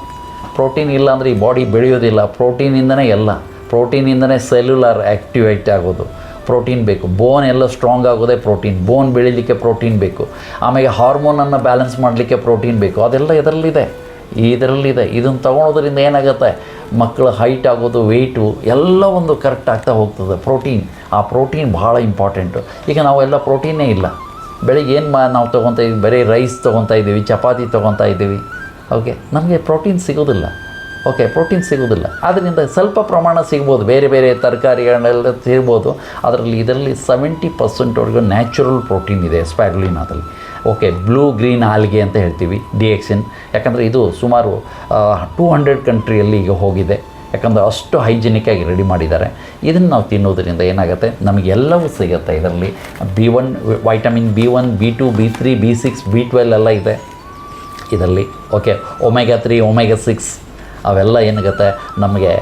ಪ್ರೋಟೀನ್ ಇಲ್ಲ ಅಂದರೆ ಈ ಬಾಡಿ ಬೆಳೆಯೋದಿಲ್ಲ. ಪ್ರೋಟೀನಿಂದನೇ ಎಲ್ಲ, ಪ್ರೋಟೀನಿಂದನೇ ಸೆಲ್ಯುಲಾರ್ ಆ್ಯಕ್ಟಿವೇಟ್ ಆಗೋದು. ಪ್ರೋಟೀನ್ ಬೇಕು. ಬೋನ್ ಎಲ್ಲ ಸ್ಟ್ರಾಂಗ್ ಆಗೋದೇ ಪ್ರೋಟೀನ್. ಬೋನ್ ಬೆಳೀಲಿಕ್ಕೆ ಪ್ರೋಟೀನ್ ಬೇಕು. ಆಮೇಲೆ ಹಾರ್ಮೋನನ್ನು ಬ್ಯಾಲೆನ್ಸ್ ಮಾಡಲಿಕ್ಕೆ ಪ್ರೋಟೀನ್ ಬೇಕು. ಅದೆಲ್ಲ ಇದರಲ್ಲಿದೆ. ಇದನ್ನು ತೊಗೊಳೋದ್ರಿಂದ ಏನಾಗುತ್ತೆ, ಮಕ್ಕಳ ಹೈಟ್ ಆಗೋದು, ವೆಯ್ಟು ಎಲ್ಲ ಒಂದು ಕರೆಕ್ಟ್ ಆಗ್ತಾ ಹೋಗ್ತದೆ. ಆ ಪ್ರೋಟೀನ್ ಭಾಳ ಇಂಪಾರ್ಟೆಂಟು. ಈಗ ನಾವೆಲ್ಲ ಪ್ರೋಟೀನೇ ಇಲ್ಲ. ಬೆಳಿಗ್ಗೆ ಏನು ನಾವು ತೊಗೊತಾ ಇದ್ದೀವಿ, ಬರೀ ರೈಸ್ ತೊಗೊತಾ ಇದ್ದೀವಿ, ಚಪಾತಿ ತೊಗೊತಾ ಇದ್ದೀವಿ. ಓಕೆ, ನಮಗೆ ಪ್ರೋಟೀನ್ ಸಿಗೋದಿಲ್ಲ. ಆದ್ದರಿಂದ ಸ್ವಲ್ಪ ಪ್ರಮಾಣ ಸಿಗ್ಬೋದು, ಬೇರೆ ಬೇರೆ ತರಕಾರಿಗಳನ್ನೆಲ್ಲ ಸಿಗ್ಬೋದು. ಇದರಲ್ಲಿ 70% ನ್ಯಾಚುರಲ್ ಪ್ರೋಟೀನ್ ಇದೆ ಸ್ಪೈರುಲಿನಾದಲ್ಲಿ. ಓಕೆ, ಬ್ಲೂ ಗ್ರೀನ್ ಆಲ್ಗೆ ಅಂತ ಹೇಳ್ತೀವಿ, DXN. ಯಾಕಂದರೆ ಇದು ಸುಮಾರು 200 ಕಂಟ್ರಿಯಲ್ಲಿ ಈಗ ಹೋಗಿದೆ. ಯಾಕಂದರೆ ಅಷ್ಟು ಹೈಜಿನಿಕ್ಕಾಗಿ ರೆಡಿ ಮಾಡಿದ್ದಾರೆ. ಇದನ್ನು ನಾವು ತಿನ್ನೋದ್ರಿಂದ ಏನಾಗುತ್ತೆ, ನಮಗೆಲ್ಲವೂ ಸಿಗುತ್ತೆ. ಇದರಲ್ಲಿ B1 vitamin B1, B2, B3, B6, B12 ಎಲ್ಲ ಇದೆ ಇದರಲ್ಲಿ. ಓಕೆ, ಒಮೆಗಾ 3, ಒಮೆಗಾ 6 ಅವೆಲ್ಲ ಏನಾಗುತ್ತೆ ನಮಗೆ,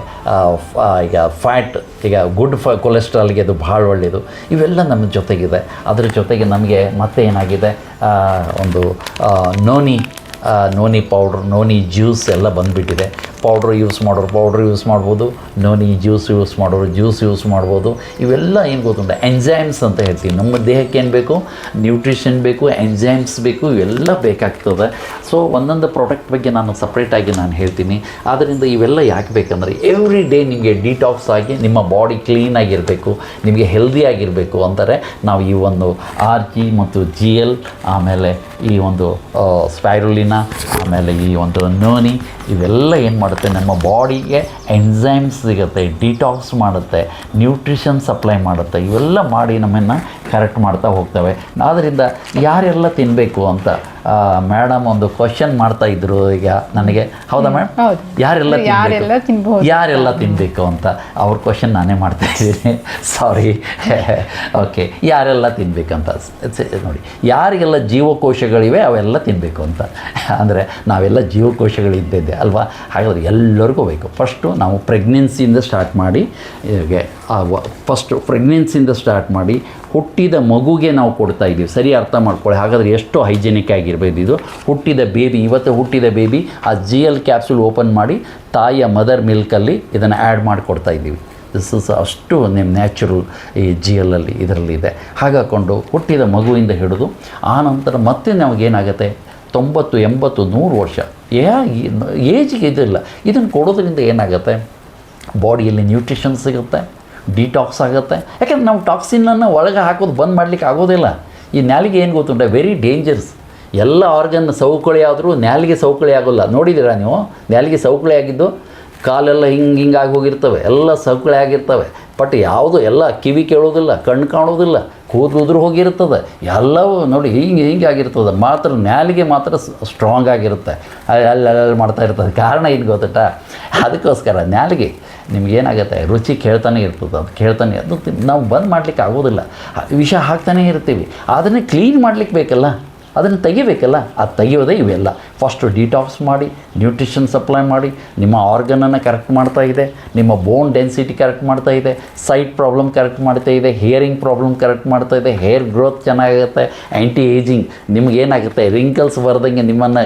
ಈಗ ಫ್ಯಾಟ್, ಈಗ ಗುಡ್ ಕೊಲೆಸ್ಟ್ರಾಲ್ಗೆ ಅದು ಭಾಳ ಒಳ್ಳೆಯದು. ಇವೆಲ್ಲ ನಮ್ಮ ಜೊತೆಗಿದೆ. ಅದರ ಜೊತೆಗೆ ನಮಗೆ ಮತ್ತೆ ಏನಾಗಿದೆ, ಒಂದು ನೋನಿ ಪೌಡ್ರ್, ನೋನಿ ಜ್ಯೂಸ್ ಎಲ್ಲ ಬಂದುಬಿಟ್ಟಿದೆ. ಪೌಡ್ರ್ ಯೂಸ್ ಮಾಡೋರು ಪೌಡ್ರ್ ಯೂಸ್ ಮಾಡ್ಬೋದು, ನೋನಿ ಜ್ಯೂಸ್ ಯೂಸ್ ಮಾಡೋರು ಜ್ಯೂಸ್ ಯೂಸ್ ಮಾಡ್ಬೋದು. ಇವೆಲ್ಲ ಏನು ಗೊತ್ತುಂಟ, ಎಂಜೈಮ್ಸ್ ಅಂತ ಹೇಳ್ತೀವಿ. ನಮ್ಮ ದೇಹಕ್ಕೆ ಏನು ಬೇಕು, ನ್ಯೂಟ್ರಿಷನ್ ಬೇಕು, ಎಂಜೈಮ್ಸ್ ಬೇಕು, ಇವೆಲ್ಲ ಬೇಕಾಗ್ತದೆ. ಸೊ ಒಂದೊಂದು ಪ್ರಾಡಕ್ಟ್ ಬಗ್ಗೆ ನಾನು ಸಪ್ರೇಟಾಗಿ ನಾನು ಹೇಳ್ತೀನಿ. ಆದ್ದರಿಂದ ಇವೆಲ್ಲ ಯಾಕೆ ಬೇಕಂದರೆ, ಎವ್ರಿ ಡೇ ನಿಮಗೆ ಡಿಟಾಕ್ಸ್ ಆಗಿ ನಿಮ್ಮ ಬಾಡಿ ಕ್ಲೀನಾಗಿರಬೇಕು, ನಿಮಗೆ ಹೆಲ್ದಿಯಾಗಿರಬೇಕು ಅಂತಾರೆ. ನಾವು ಈ ಒಂದು RG ಮತ್ತು GL, ಆಮೇಲೆ ಈ ಒಂದು ಸ್ಪೈರುಲಿನಾ, ಆಮೇಲೆ ಈ ಒಂದು ನೋನಿ, ಇವೆಲ್ಲ ಏನು ಮಾಡುತ್ತೆ, ನಮ್ಮ ಬಾಡಿಗೆ ಎಂಜೈಮ್ಸ್ ಸಿಗುತ್ತೆ, ಡಿಟಾಕ್ಸ್ ಮಾಡುತ್ತೆ, ನ್ಯೂಟ್ರಿಷನ್ ಸಪ್ಲೈ ಮಾಡುತ್ತೆ. ಇವೆಲ್ಲ ಮಾಡಿ ನಮ್ಮನ್ನು ಕರೆಕ್ಟ್ ಮಾಡ್ತಾ ಹೋಗ್ತವೆ. ಆದ್ದರಿಂದ ಯಾರೆಲ್ಲ ತಿನ್ನಬೇಕು ಅಂತ ಮೇಡಮ್ ಒಂದು ಕ್ವಶನ್ ಮಾಡ್ತಾ ಇದ್ರು ಈಗ ನನಗೆ, ಹೌದಾ ಮೇಡಮ್? ಹೌದು. ಯಾರೆಲ್ಲ ತಿನ್ನಬೇಕು ಅಂತ ಅವ್ರ ಕ್ವಶನ್ ನಾನೇ ಮಾಡ್ತಾ ಇದ್ದೀನಿ, ಸಾರಿ. ಓಕೆ, ಯಾರೆಲ್ಲ ತಿನ್ನಬೇಕಂತ ನೋಡಿ, ಯಾರಿಗೆಲ್ಲ ಜೀವಕೋಶಗಳಿವೆ ಅವೆಲ್ಲ ತಿನ್ನಬೇಕು ಅಂತ. ಅಂದರೆ ನಾವೆಲ್ಲ ಜೀವಕೋಶಗಳಿದ್ದಿದ್ದೆ ಅಲ್ವಾ, ಹಾಗಾದರೆ ಎಲ್ಲರಿಗೂ ಬೇಕು. ಫಸ್ಟು ನಾವು ಪ್ರೆಗ್ನೆನ್ಸಿಯಿಂದ ಸ್ಟಾರ್ಟ್ ಮಾಡಿ, ಸ್ಟಾರ್ಟ್ ಮಾಡಿ ಹುಟ್ಟಿದ ಮಗುಗೆ ನಾವು ಕೊಡ್ತಾ ಇದ್ದೀವಿ. ಸರಿ ಅರ್ಥ ಮಾಡ್ಕೊಳ್ಳಿ. ಹಾಗಾದರೆ ಎಷ್ಟು ಹೈಜಿನಿಕ್ ಆಗಿರ್ಬೋದು ಇದು. ಹುಟ್ಟಿದ ಬೇಬಿ, ಇವತ್ತು ಹುಟ್ಟಿದ ಬೇಬಿ ಆ GL ಕ್ಯಾಪ್ಸೂಲ್ ಓಪನ್ ಮಾಡಿ ತಾಯಿಯ ಮದರ್ ಮಿಲ್ಕಲ್ಲಿ ಇದನ್ನು ಆ್ಯಡ್ ಮಾಡಿ ಕೊಡ್ತಾ ಇದ್ದೀವಿ. ಅಷ್ಟು ನಿಮ್ಮ ನ್ಯಾಚುರಲ್ ಈ GLಲ್ಲಿ ಇದರಲ್ಲಿದೆ. ಹಾಗಾಕೊಂಡು ಹುಟ್ಟಿದ ಮಗುವಿಂದ ಹಿಡಿದು ಆನಂತರ ಮತ್ತೆ ನಮಗೇನಾಗುತ್ತೆ 90, 80, 100 ವರ್ಷ ಏಜಿಗೆ ಇದಿಲ್ಲ. ಇದನ್ನು ಕೊಡೋದ್ರಿಂದ ಏನಾಗುತ್ತೆ, ಬಾಡಿಯಲ್ಲಿ ನ್ಯೂಟ್ರಿಷನ್ ಸಿಗುತ್ತೆ, ಡಿಟಾಕ್ಸ್ ಆಗುತ್ತೆ. ಯಾಕಂದರೆ ನಾವು ಟಾಕ್ಸಿನನ್ನು ಒಳಗೆ ಹಾಕೋದು ಬಂದ್ ಮಾಡಲಿಕ್ಕೆ ಆಗೋದಿಲ್ಲ. ಈ ನಾಲಿಗೆ ಏನು ಗೊತ್ತುಂಟ, ವೆರಿ ಡೇಂಜರ್ಸ್. ಎಲ್ಲ ಆರ್ಗನ್ ಸವಕಳಿ ಆದರೂ ನಾಲಿಗೆ ಸವಕಳಿ ಆಗೋಲ್ಲ. ನೋಡಿದ್ದೀರಾ ನೀವು? ನಾಲಿಗೆ ಸವಕಳಿ ಆಗಿದ್ದು ಕಾಲೆಲ್ಲ ಹಿಂಗಾಗಿ ಹೋಗಿರ್ತವೆ, ಎಲ್ಲ ಸವಕಳಿ ಆಗಿರ್ತವೆ. ಬಟ್ ಯಾವುದು ಎಲ್ಲ ಕಿವಿ ಕೇಳೋದಿಲ್ಲ, ಕಣ್ಣು ಕಾಣೋದಿಲ್ಲ, ಕೂದಲು ಉದುರು ಹೋಗಿರ್ತದೆ, ಎಲ್ಲವೂ ನೋಡಿ ಹಿಂಗೆ ಆಗಿರ್ತದೆ. ಮಾತ್ರ ನಾಲಿಗೆ ಮಾತ್ರ ಸ್ಟ್ರಾಂಗ್ ಆಗಿರುತ್ತೆ, ಅಲ್ಲಿ ಮಾಡ್ತಾ ಇರ್ತದೆ. ಕಾರಣ ಏನು ಗೊತ್ತಟ, ಅದಕ್ಕೋಸ್ಕರ ನಾಲಿಗೆ ನಿಮಗೇನಾಗುತ್ತೆ, ರುಚಿ ಕೇಳ್ತಾನೆ ಇರ್ತದೆ. ಅದು ಕೇಳ್ತಾನೆ, ಅದು ನಾವು ಬಂದ್ ಮಾಡಲಿಕ್ಕೆ ಆಗೋದಿಲ್ಲ. ವಿಷ ಹಾಕ್ತಾನೆ ಇರ್ತೀವಿ. ಅದನ್ನೇ ಕ್ಲೀನ್ ಮಾಡಲಿಕ್ಕೆ ಬೇಕಲ್ಲ, ಅದನ್ನು ತೆಗಿಬೇಕಲ್ಲ. ಅದು ತೆಗೆಯೋದೇ ಇವೆಲ್ಲ. ಫಸ್ಟು ಡಿಟಾಕ್ಸ್ ಮಾಡಿ, ನ್ಯೂಟ್ರಿಷನ್ ಸಪ್ಲೈ ಮಾಡಿ, ನಿಮ್ಮ ಆರ್ಗನನ್ನು ಕರೆಕ್ಟ್ ಮಾಡ್ತಾ ಇದೆ, ನಿಮ್ಮ ಬೋನ್ ಡೆನ್ಸಿಟಿ ಕರೆಕ್ಟ್ ಮಾಡ್ತಾ ಇದೆ, ಸೈಟ್ ಪ್ರಾಬ್ಲಮ್ ಕರೆಕ್ಟ್ ಮಾಡ್ತಾ ಇದೆ, ಹಿಯರಿಂಗ್ ಪ್ರಾಬ್ಲಮ್ ಕರೆಕ್ಟ್ ಮಾಡ್ತಾ ಇದೆ, ಹೇರ್ ಗ್ರೋತ್ ಚೆನ್ನಾಗುತ್ತೆ, ಆ್ಯಂಟಿ ಏಜಿಂಗ್ ನಿಮಗೇನಾಗುತ್ತೆ, ರಿಂಕಲ್ಸ್ ಬರ್ದಂಗೆ ನಿಮ್ಮನ್ನು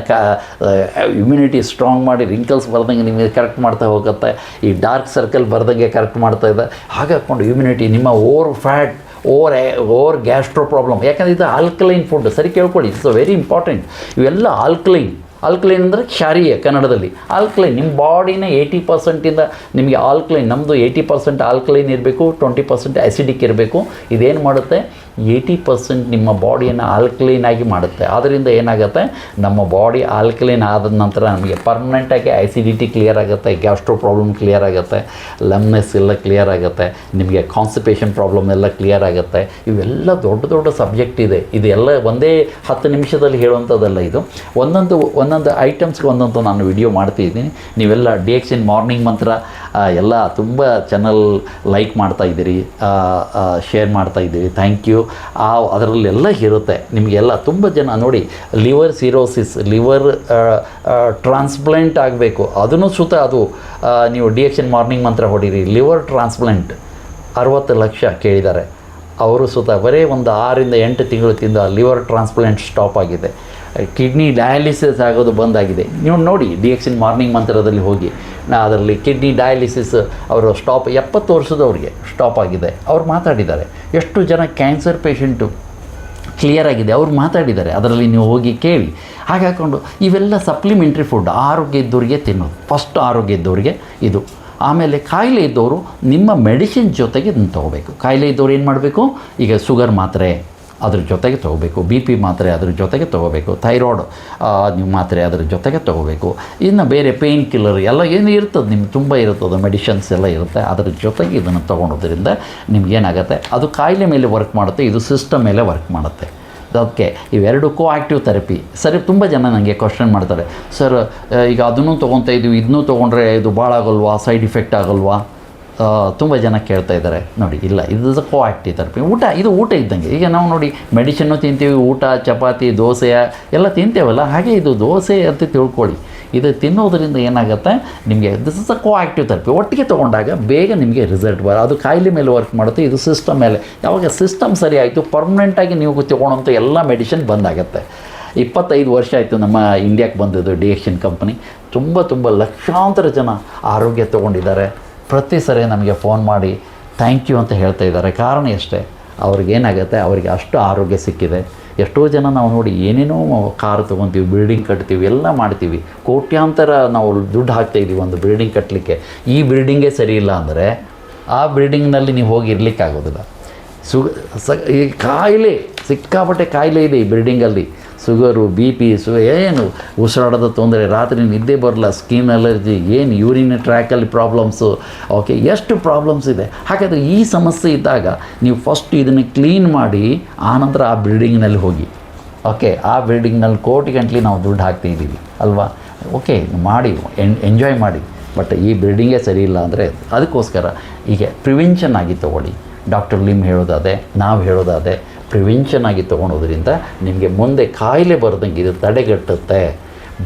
ಇಮ್ಯುನಿಟಿ ಸ್ಟ್ರಾಂಗ್ ಮಾಡಿ ರಿಂಕಲ್ಸ್ ಬರ್ದಂಗೆ ನಿಮಗೆ ಕರೆಕ್ಟ್ ಮಾಡ್ತಾ ಹೋಗುತ್ತೆ. ಈ ಡಾರ್ಕ್ ಸರ್ಕಲ್ ಬರ್ದಂಗೆ ಕರೆಕ್ಟ್ ಮಾಡ್ತಾ ಇದೆ. ಹಾಗಾಕೊಂಡು ಇಮ್ಯುನಿಟಿ, ನಿಮ್ಮ over fat, over gastro problem. ಯಾಕಂದರೆ ಇದು ಆಲ್ಕಲೈನ್ ಫುಡ್. ಸರಿ ಕೇಳ್ಕೊಳ್ಳಿ, ಇಟ್ಸ್ ವೆರಿ ಇಂಪಾರ್ಟೆಂಟ್. ಇವೆಲ್ಲ ಆಲ್ಕಲೈನ್ ಅಂದರೆ ಕ್ಷಾರೀಯ ಕನ್ನಡದಲ್ಲಿ. ಆಲ್ಕಲೈನ್ ನಿಮ್ಮ ಬಾಡಿನ 80% ನಿಮಗೆ ಆಲ್ಕಲೈನ್, ನಮ್ಮದು 80% ಆಲ್ಕಲೈನ್ ಇರಬೇಕು, 20% ಆ್ಯಸಿಡಿಕ್ ಇರಬೇಕು. ಇದೇನು ಮಾಡುತ್ತೆ, 80% ನಿಮ್ಮ ಬಾಡಿಯನ್ನು ಆಲ್ಕಲೈನ್ ಆಗಿ ಮಾಡುತ್ತೆ. ಆದ್ದರಿಂದ ಏನಾಗುತ್ತೆ, ನಮ್ಮ ಬಾಡಿ ಆಲ್ಕಲೈನ್ ಆದ ನಂತರ ನಮಗೆ ಪರ್ಮನೆಂಟಾಗಿ ಆ್ಯಸಿಡಿಟಿ ಕ್ಲಿಯರ್ ಆಗುತ್ತೆ, ಗ್ಯಾಸ್ಟ್ರೋ ಪ್ರಾಬ್ಲಮ್ ಕ್ಲಿಯರ್ ಆಗುತ್ತೆ, ಲಮ್ನೆಸ್ ಎಲ್ಲ ಕ್ಲಿಯರ್ ಆಗುತ್ತೆ, ನಿಮಗೆ ಕಾನ್ಸ್ಟಿಪೇಷನ್ ಪ್ರಾಬ್ಲಮ್ ಎಲ್ಲ ಕ್ಲಿಯರ್ ಆಗುತ್ತೆ. ಇವೆಲ್ಲ ದೊಡ್ಡ ದೊಡ್ಡ ಸಬ್ಜೆಕ್ಟ್ ಇದೆ. ಇದೆಲ್ಲ ಒಂದೇ 10 ನಿಮಿಷದಲ್ಲಿ ಹೇಳುವಂಥದ್ದಲ್ಲ. ಇದು ಒಂದೊಂದು ಐಟಮ್ಸ್ಗೆ ಒಂದೊಂದು ನಾನು ವಿಡಿಯೋ ಮಾಡ್ತಿದ್ದೀನಿ. ನೀವೆಲ್ಲ DXN ಮಾರ್ನಿಂಗ್ ಮಂತ್ರ ಎಲ್ಲ ತುಂಬ ಚಾನಲ್ ಲೈಕ್ ಮಾಡ್ತಾಯಿದ್ದೀರಿ, ಶೇರ್ ಮಾಡ್ತಾಯಿದ್ದೀರಿ. Thank you. ಅದರಲ್ಲೆಲ್ಲ ಇರುತ್ತೆ ನಿಮಗೆಲ್ಲ. ತುಂಬ ಜನ ನೋಡಿ, ಲಿವರ್ ಸಿರೋಸಿಸ್, ಲಿವರ್ ಟ್ರಾನ್ಸ್ಪ್ಲಾಂಟ್ ಆಗಬೇಕು, ಅದನ್ನು ಸುತ ಅದು ನೀವು DXN ಮಾರ್ನಿಂಗ್ ಮಂತ್ರ ಹೊಡೀರಿ. ಲಿವರ್ ಟ್ರಾನ್ಸ್ಪ್ಲಾಂಟ್ 60 ಲಕ್ಷ ಕೇಳಿದ್ದಾರೆ. ಅವರು ಸುತ ಬರೀ ಒಂದು 6 ಇಂದ 8 ತಿಂಗಳು ತಿಂದ ಲಿವರ್ ಟ್ರಾನ್ಸ್ಪ್ಲಾಂಟ್ ಸ್ಟಾಪ್ ಆಗಿದೆ. ಕಿಡ್ನಿ ಡಯಾಲಿಸಿಸ್ ಆಗೋದು ಬಂದಾಗಿದೆ. ನೀವು ನೋಡಿ DXN ಮಾರ್ನಿಂಗ್ ಮಂತ್ರದಲ್ಲಿ ಹೋಗಿ, ಅದರಲ್ಲಿ ಕಿಡ್ನಿ ಡಯಾಲಿಸಿಸ್ ಅವರು ಸ್ಟಾಪ್ 70 ವರ್ಷದವ್ರಿಗೆ ಸ್ಟಾಪ್ ಆಗಿದೆ. ಅವ್ರು ಮಾತಾಡಿದ್ದಾರೆ. ಎಷ್ಟು ಜನ ಕ್ಯಾನ್ಸರ್ ಪೇಷಂಟು ಕ್ಲಿಯರ್ ಆಗಿದೆ, ಅವ್ರು ಮಾತಾಡಿದ್ದಾರೆ. ಅದರಲ್ಲಿ ನೀವು ಹೋಗಿ ಕೇಳಿ. ಹಾಗಾಕೊಂಡು ಇವೆಲ್ಲ ಸಪ್ಲಿಮೆಂಟ್ರಿ ಫುಡ್ ಆರೋಗ್ಯ ಇದ್ದವ್ರಿಗೆ ತಿನ್ನೋದು. ಫಸ್ಟ್ ಆರೋಗ್ಯ ಇದ್ದವ್ರಿಗೆ ಇದು. ಆಮೇಲೆ ಕಾಯಿಲೆ ಇದ್ದವರು ನಿಮ್ಮ ಮೆಡಿಸಿನ್ ಜೊತೆಗೆ ಇದನ್ನು ತೊಗೋಬೇಕು. ಕಾಯಿಲೆ ಇದ್ದವ್ರು ಏನು ಮಾಡಬೇಕು, ಈಗ ಶುಗರ್ ಮಾತ್ರೆ ಅದ್ರ ಜೊತೆಗೆ ತೊಗೋಬೇಕು, BP ಮಾತ್ರೆ ಅದ್ರ ಜೊತೆಗೆ ತೊಗೋಬೇಕು, ಥೈರಾಯ್ಡ್ ನೀವು ಮಾತ್ರೆ ಅದ್ರ ಜೊತೆಗೆ ತೊಗೋಬೇಕು. ಇನ್ನು ಬೇರೆ ಪೇಯ್ನ್ ಕಿಲ್ಲರ್ ಎಲ್ಲ ಏನು ಇರ್ತದೆ, ನಿಮ್ಗೆ ತುಂಬ ಇರ್ತದೆ, ಮೆಡಿಷನ್ಸ್ ಎಲ್ಲ ಇರುತ್ತೆ. ಅದ್ರ ಜೊತೆಗೆ ಇದನ್ನು ತೊಗೊಳೋದ್ರಿಂದ ನಿಮ್ಗೇನಾಗುತ್ತೆ, ಅದು ಕಾಯಿಲೆ ಮೇಲೆ ವರ್ಕ್ ಮಾಡುತ್ತೆ, ಇದು ಸಿಸ್ಟಮ್ ಮೇಲೆ ವರ್ಕ್ ಮಾಡುತ್ತೆ. ಅದಕ್ಕೆ ಇವೆರಡು ಆ್ಯಕ್ಟಿವ್ ಥೆರಪಿ. ಸರಿ, ತುಂಬ ಜನ ನನಗೆ ಕ್ವಶನ್ ಮಾಡ್ತಾರೆ, ಸರ್ ಈಗ ಅದನ್ನು ತೊಗೊತಾ ಇದ್ದೀವಿ, ಇದನ್ನೂ ತೊಗೊಂಡ್ರೆ ಇದು ಭಾಳ ಆಗೋಲ್ವಾ, ಸೈಡ್ ಇಫೆಕ್ಟ್ ಆಗೋಲ್ವಾ? ತುಂಬ ಜನ ಕೇಳ್ತಾ ಇದ್ದಾರೆ. ನೋಡಿ, ಇಲ್ಲ, ಇದು ಆ್ಯಕ್ಟಿವ್ ಥೆರಪಿ. ಇದು ಊಟ ಇದ್ದಂಗೆ. ಈಗ ನಾವು ನೋಡಿ ಮೆಡಿಷನ್ನು ತಿಂತೀವಿ, ಊಟ ಚಪಾತಿ ದೋಸೆ ಎಲ್ಲ ತಿಂತೇವಲ್ಲ, ಹಾಗೆ ಇದು ದೋಸೆ ಅಂತ ತಿಳ್ಕೊಳ್ಳಿ. ಇದು ತಿನ್ನೋದ್ರಿಂದ ಏನಾಗುತ್ತೆ, ನಿಮಗೆ ದಿಸ್ ಇಸ್ ಆ್ಯಕ್ಟಿವ್ ಥೆರಪಿ. ಒಟ್ಟಿಗೆ ತೊಗೊಂಡಾಗ ಬೇಗ ನಿಮಗೆ ರಿಸಲ್ಟ್ ಅದು ಕಾಯಿಲೆ ಮೇಲೆ ವರ್ಕ್ ಮಾಡುತ್ತೆ, ಇದು ಸಿಸ್ಟಮ್ ಮೇಲೆ. ಯಾವಾಗ ಸಿಸ್ಟಮ್ ಸರಿ ಆಯಿತು, ಪರ್ಮನೆಂಟಾಗಿ ನೀವು ತೊಗೊಳ್ಳೋಂಥ ಎಲ್ಲ ಮೆಡಿಷನ್ ಬಂದಾಗತ್ತೆ. 25 ವರ್ಷ ಆಯಿತು ನಮ್ಮ ಇಂಡಿಯಾಕ್ಕೆ ಬಂದಿದ್ದು DXN ಕಂಪ್ನಿ. ತುಂಬ ಲಕ್ಷಾಂತರ ಜನ ಆರೋಗ್ಯ ತೊಗೊಂಡಿದ್ದಾರೆ. ಪ್ರತಿ ಸರಿ ನಮಗೆ ಫೋನ್ ಮಾಡಿ ಥ್ಯಾಂಕ್ ಯು ಅಂತ ಹೇಳ್ತಾ ಇದ್ದಾರೆ. ಕಾರಣ ಎಷ್ಟೇ, ಅವ್ರಿಗೇನಾಗುತ್ತೆ, ಅವರಿಗೆ ಅಷ್ಟು ಆರೋಗ್ಯ ಸಿಕ್ಕಿದೆ. ಎಷ್ಟೋ ಜನ ನಾವು ನೋಡಿ ಏನೇನೋ ಕಾರ್ ತೊಗೊತೀವಿ, ಬಿಲ್ಡಿಂಗ್ ಕಟ್ತೀವಿ, ಎಲ್ಲ ಮಾಡ್ತೀವಿ, ಕೋಟ್ಯಾಂತರ ನಾವು ದುಡ್ಡು ಹಾಕ್ತಾಯಿದ್ದೀವಿ ಒಂದು ಬಿಲ್ಡಿಂಗ್ ಕಟ್ಟಲಿಕ್ಕೆ. ಈ ಬಿಲ್ಡಿಂಗೇ ಸರಿ ಇಲ್ಲ ಅಂದರೆ ಆ ಬಿಲ್ಡಿಂಗ್ನಲ್ಲಿ ನೀವು ಹೋಗಿ ಇರಲಿಕ್ಕಾಗೋದಿಲ್ಲ. ಈ ಕಾಯಿಲೆ ಸಿಕ್ಕಾಪಟ್ಟೆ ಕಾಯಿಲೆ ಇದೆ ಈ ಬಿಲ್ಡಿಂಗಲ್ಲಿ. ಶುಗರು BP ಏನು ಉಸಿರಾಡೋದ ತೊಂದರೆ, ರಾತ್ರಿ ನಿದ್ದೆ ಬರಲ್ಲ, ಸ್ಕಿನ್ ಅಲರ್ಜಿ, ಏನು ಯೂರಿನ್ ಟ್ರ್ಯಾಕಲ್ಲಿ ಪ್ರಾಬ್ಲಮ್ಸು, ಓಕೆ, ಎಷ್ಟು ಪ್ರಾಬ್ಲಮ್ಸ್ ಇದೆ. ಹಾಗಾದರೆ ಈ ಸಮಸ್ಯೆ ಇದ್ದಾಗ ನೀವು ಫಸ್ಟ್ ಇದನ್ನು ಕ್ಲೀನ್ ಮಾಡಿ ಆನಂತರ ಆ ಬಿಲ್ಡಿಂಗ್ನಲ್ಲಿ ಹೋಗಿ. ಓಕೆ, ಆ ಬಿಲ್ಡಿಂಗ್ನಲ್ಲಿ ಕೋಟಿಗಂಟ್ಲಿ ನಾವು ದುಡ್ಡು ಹಾಕ್ತಿದ್ದೀವಿ ಅಲ್ವಾ. ಓಕೆ, ಮಾಡಿ ಎಂಜಾಯ್ ಮಾಡಿ. ಬಟ್ ಈ ಬಿಲ್ಡಿಂಗೇ ಸರಿ ಇಲ್ಲ ಅಂದರೆ ಅದಕ್ಕೋಸ್ಕರ ಈಗ ಪ್ರಿವೆನ್ಷನ್ ಆಗಿ ತೊಗೊಳ್ಳಿ. ಡಾಕ್ಟರ್ ಲಿಮ್ ಹೇಳೋದಾದೆ, ನಾವು ಹೇಳೋದಾದೆ, ಪ್ರಿವೆನ್ಷನ್ ಆಗಿ ತೊಗೊಳೋದ್ರಿಂದ ನಿಮಗೆ ಮುಂದೆ ಕಾಯಿಲೆ ಬರ್ದಂಗೆ ಇದು ತಡೆಗಟ್ಟುತ್ತೆ.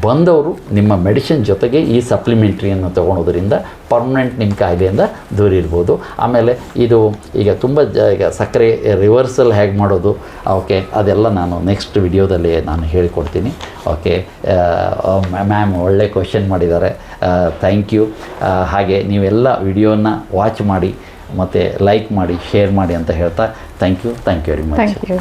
ಬಂದವರು ನಿಮ್ಮ ಮೆಡಿಸಿನ್ ಜೊತೆಗೆ ಈ ಸಪ್ಲಿಮೆಂಟ್ರಿಯನ್ನು ತೊಗೊಳೋದ್ರಿಂದ ಪರ್ಮನೆಂಟ್ ನಿಮ್ಮ ಕಾಯಿಲೆಯಿಂದ ದೂರ ಇರ್ಬೋದು. ಆಮೇಲೆ ಇದು ಈಗ ತುಂಬ ಈಗ ಸಕ್ಕರೆ ರಿವರ್ಸಲ್ ಹೇಗೆ ಮಾಡೋದು, ಓಕೆ, ಅದೆಲ್ಲ ನಾನು ನೆಕ್ಸ್ಟ್ ವಿಡಿಯೋದಲ್ಲಿ ನಾನು ಹೇಳಿಕೊಡ್ತೀನಿ. ಓಕೆ, ಮ್ಯಾಮ್ ಒಳ್ಳೆ ಕ್ವೆಶ್ಚನ್ ಮಾಡಿದ್ದಾರೆ, ಥ್ಯಾಂಕ್ ಯು. ಹಾಗೆ ನೀವೆಲ್ಲ ವಿಡಿಯೋನ ವಾಚ್ ಮಾಡಿ ಮತ್ತು ಲೈಕ್ ಮಾಡಿ, ಶೇರ್ ಮಾಡಿ ಅಂತ ಹೇಳ್ತಾ thank you very much. Thank you.